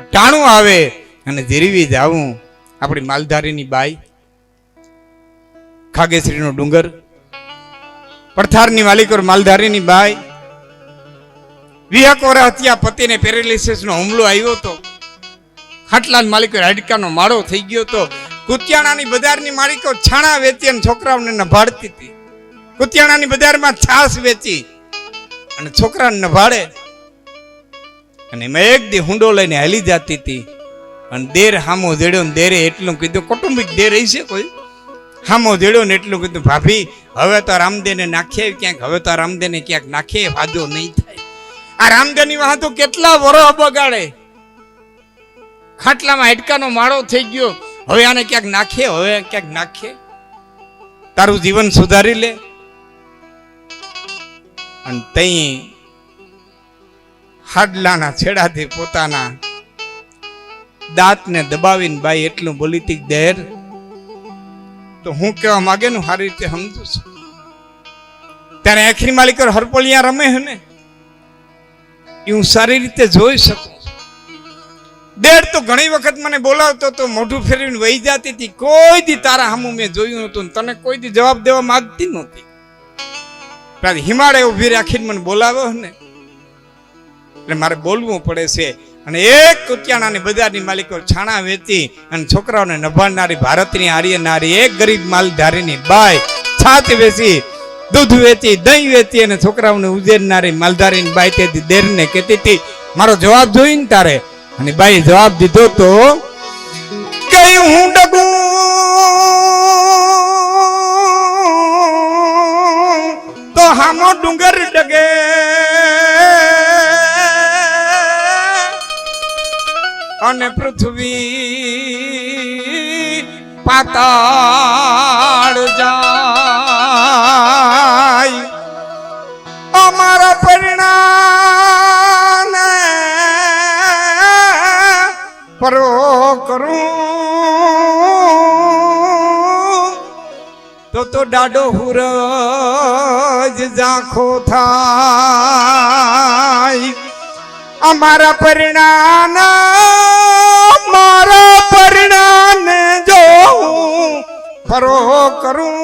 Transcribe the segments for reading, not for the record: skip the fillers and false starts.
ટાણું આવે અને ધીરવી જાવું. આપણી માલધારીની બાઈ, ખાગેશ્રીનો ડુંગર, પડથારની માલિકોર માલધારીની બાઈ, વિહકોર હત્યા, પતિને પેરેલિસિસનો હુમલો આવ્યો હતો, ખાટલાના માલિકો હાડકાનો માળો થઈ ગયો હતો. કુતિયાણાની બજારની માલિકો છાણા વેચી અને છોકરાઓને નભાડતી હતી. કુતિયાણાની બજારમાં છાસ વેચી અને છોકરાને નભાડે. અને એમાં એક દી હુંડો લઈને હાલી જતી હતી અને દેર હામો જેડ્યો ને દેરે એટલું કીધું, કૌટુંબિક દેર હશે કોઈ, હામો જેડ્યો ને એટલું કીધું, ભાભી હવે તો રામદેવને નાખીએ ક્યાંક, હવે તો રામદેવને ક્યાંક નાખીએ, વાંધો નહીં થાય. આ રામદેવની વાહ તો કેટલા વરહ બગાડે, ખાટલામાં હાડકાનો માળો થઈ ગયો, હવે આને ક્યાંક નાખીએ, હવે ક્યાંક નાખીએ, તારું જીવન સુધારી લે. અને તઈ હાડલાના છેડાથી પોતાના દાંતને દબાવીને બાઈ એટલું બોલી હતી, દેર તો હું કેવા માંગે ને સારી રીતે સમજુ છું. ત્યારે આખરી માલિકો હરપોલિયા રમે હે ને એ હું સારી રીતે જોઈ શકું. દેર તો ઘણી વખત મને બોલાવતો તો મોઢું ફેરવીને વહી જતી હતી. કોઈ દી તારા સામું મેં જોયું નતું, તને કોઈ દી જવાબ દેવા માંગતી નહોતી. હિમાળે ઉભી રાખીને મને બોલાવ્યો ને એટલે મારે બોલવું પડે છે. અને એક કુતિયાણાની બજારની માલિકો છાણા વેચી અને છોકરાઓને નભાડનારી ભારતની આર્ય નારી, એક ગરીબ માલધારીની બાઈ છાત વેચી, દૂધ વેચી, દહીં વેચી અને છોકરાઓને ઉજેરનારી માલધારીની બાઈ તેથી દેરને કહેતી હતી, મારો જવાબ જોઈને તારે. અને બાઈ જવાબ દીધો તો કઈ હું ડગું તો હામો ડુંગર ડગે, અને પૃથ્વી પાતાળ જાય. અમારા પરિણામ પરો કરું તો ડાડો હુરજ ઝાંખો થાય. અમારા પરિણામ મારા પરિણામ જો ફરો કરું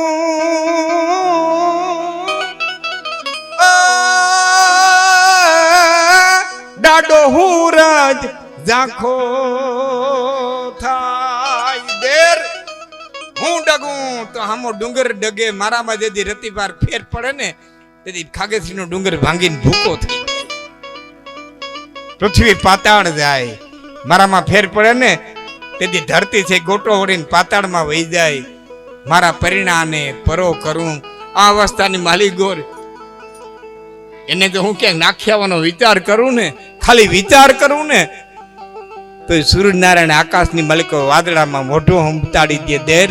ડાડો હુરજ ઝાંખો થાય. દેર હું ડગું તો હામો ડુંગર ડગે. મારામાં જેથી રતિવાર ફેર પડે ને તેથી ખાગેશ્રીનો ડુંગર ભાંગીને ભૂકો થઈ જાય, પૃથ્વી પાતાળ જાય. મારામાં ફેર પડે ને તેથી ધરતી છે ગોટો વળીને પાતાળમાં વહી જાય. મારા પરિણામે પરો કરું. આ અવસ્થાની માલિગોર એને તો હું ક્યાંક નાખ્યાવાનો વિચાર કરું ને, ખાલી વિચાર કરું ને તો સૂર્યનારાયણ આકાશની માલિકો વાદળામાં મોઢું હંપતાડી દે. દેર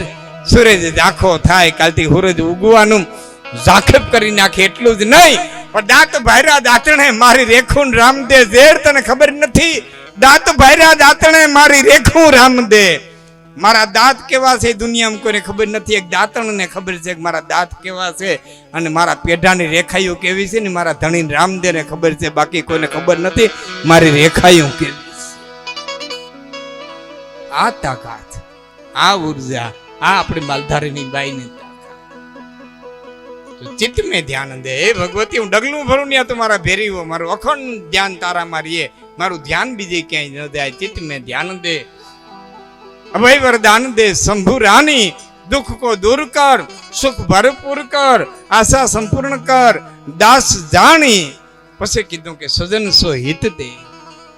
સૂરજ ઝાંખો થાય, કાલથી સૂરજ ઉગવાનું ઝાંખેપ કરી નાખે. એટલું જ નહીં પણ દાંત ભાયરા દાંતણે મારી રેખું રામદે. ઝેર તને ખબર નથી, દાંત ભાયરા દાંતણે મારી રેખું રામદે. મારા દાંત કેવા છે દુનિયામાં કોઈને ખબર નથી. એક દાંતણને ખબર છે કે મારા દાંત કેવા છે, અને મારા પેઢાની રેખાઈઓ કેવી છે ને મારા ધણી રામદેવને ખબર છે. બાકી કોઈને ખબર નથી મારી રેખાઈઓ કેવી છે. આ તાકાત, આ ઉર્જા, આ આપણી માલધારીની બાઈની તાકાત. ચિત્ત મેં ધ્યાન દે. હે ભગવતી, હું ડગલું ભરું ને તો મારા ભેરીઓ, મારું અખંડ ધ્યાન તારા મારીએ, મારું ધ્યાન બીજે ક્યાંય ન જાય. ચિત્ત મેં ધ્યાન દે, અભય વરદાન દે. શંભુ રાની દુઃખ કો દૂર કર, સુખ ભરપૂર કર, આશા સંપૂર્ણ કર, દાસ જાણી. પછી કીધું કે સજન સો હિત દે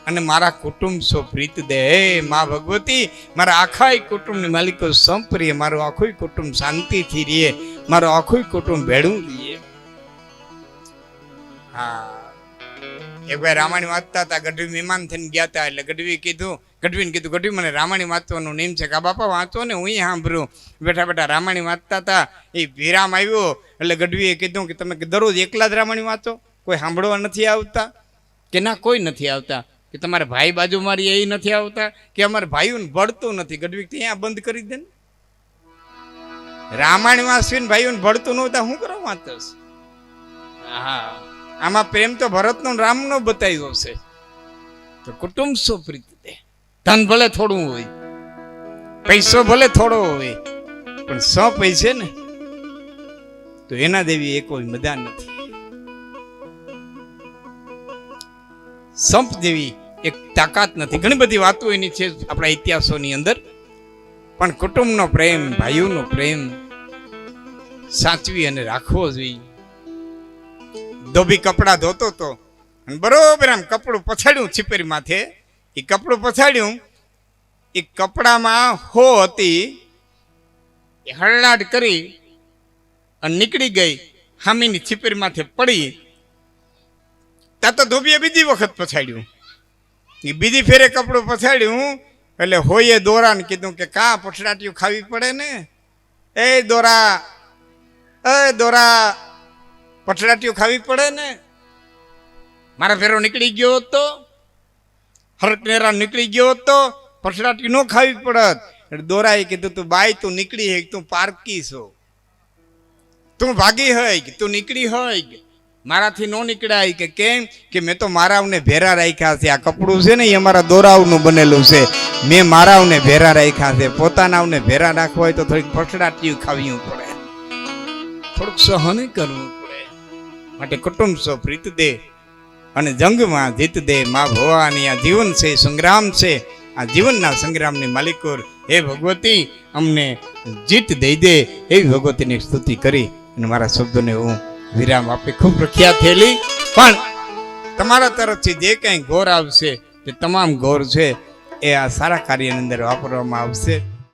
અને મારા કુટુંબ સો પ્રીત દે. હે મા ભગવતી, મારા આખા કુટુંબની માલિકો સંપ્રિય, મારું આખું કુટુંબ શાંતિથી રહે, મારું આખું કુટુંબ ભેડું રહે. હા, એક ભાઈ રામાયણ વાંચતા હતા, ગઢવી મહેમાન થઈને ગયા હતા. એટલે ગઢવીને કીધું, ગઢવી મને રામાયણ વાંચવાનું નિયમ છે. કા બાપા વાંચો ને, હું સાંભળું. બેઠા બેઠા રામાયણ વાંચતા હતા. એ વિરામ આવ્યો એટલે ગઢવીએ કીધું કે તમે દરરોજ એકલા જ રામાયણ વાંચો, કોઈ સાંભળવા નથી આવતા? કે ના, કોઈ નથી આવતા. કે તમારે ભાઈ બાજુ મારી એ નથી આવતા? કે અમારે ભાઈઓને ભળતું નથી. ગઢવી ત્યાં બંધ કરી દે ને, રામાયણ વાંચવીને ભાઈઓને ભળતું નહોતા, હું કરવા વાંચસ? હા, આમાં પ્રેમ તો ભરતનો રામનો બતાવ્યો છે. તો કુટુંબ સો પ્રીત દે. ધન ભલે થોડું હોય, પૈસો ભલે થોડો હોય, પણ સપ છે ને તો એના દેવી એ કોઈ મજા નથી. સંપ જેવી એક તાકાત નથી. ઘણી બધી વાતો એની છે આપણા ઇતિહાસોની અંદર, પણ કુટુંબનો પ્રેમ, ભાઈઓનો પ્રેમ સાચવી અને રાખવો જોઈએ. ધોબી કપડા ધોતો તો અને બરોબર આમ કપડું પછાડ્યું છીપરી માથે, એ કપડું પછાડ્યું, એ કપડામાં હો હતી, એ હળલાટ કરી અને નીકળી ગઈ, હામીની છીપરી માથે પડી. ત્યાં તો ધોબીએ બીજી વખત પછાડ્યું, એ બીજી ફેરે કપડું પછાડ્યું એટલે હોઈએ દોરાને કીધું કે કા પછડાટીયું ખાવી પડે ને, એ દોરા પછડાટીયું ખાવી પડે ને. મારા ફેરો નીકળી ગયો હતો, હરકનેરા નીકળી ગયો હતો, પછડાટી ન ખાવી પડત. એટલે દોરાએ કીધું તું બાઈ તું નીકળી હે, તું પારકી છો, તું ભાગી હોય, તું નીકળી હોય, મારાથી ન નીકળાય. કે કેમ? કે મેં તો મારાવને ભેરા રાખ્યા છે. આ કપડું છે ને એ અમારા દોરાવનું બનેલું છે, મેં મારાવને ભેરા રાખ્યા છે. પોતાનાવને ભેરા રાખવા હોય તો થોડીક પછડાટી ખાવી પડે, થોડુંક સહન કરવું પડે. માટે કુટુંબ સો પ્રીત દે અને જંગમાં જીત દે. મા ભવાની આ જીવન છે, સંગ્રામ છે. આ જીવનના સંગ્રામની માલિકોર હે ભગવતી અમને જીત દઈ દે, એવી ભગવતીની સ્તુતિ કરી અને મારા શબ્દોને હું વિરામ આપી. ખૂબ પ્રખ્યાત થયેલી, પણ તમારા તરફથી જે કંઈ ગોર આવશે તે તમામ ગોર છે એ આ સારા કાર્યની અંદર વાપરવામાં આવશે.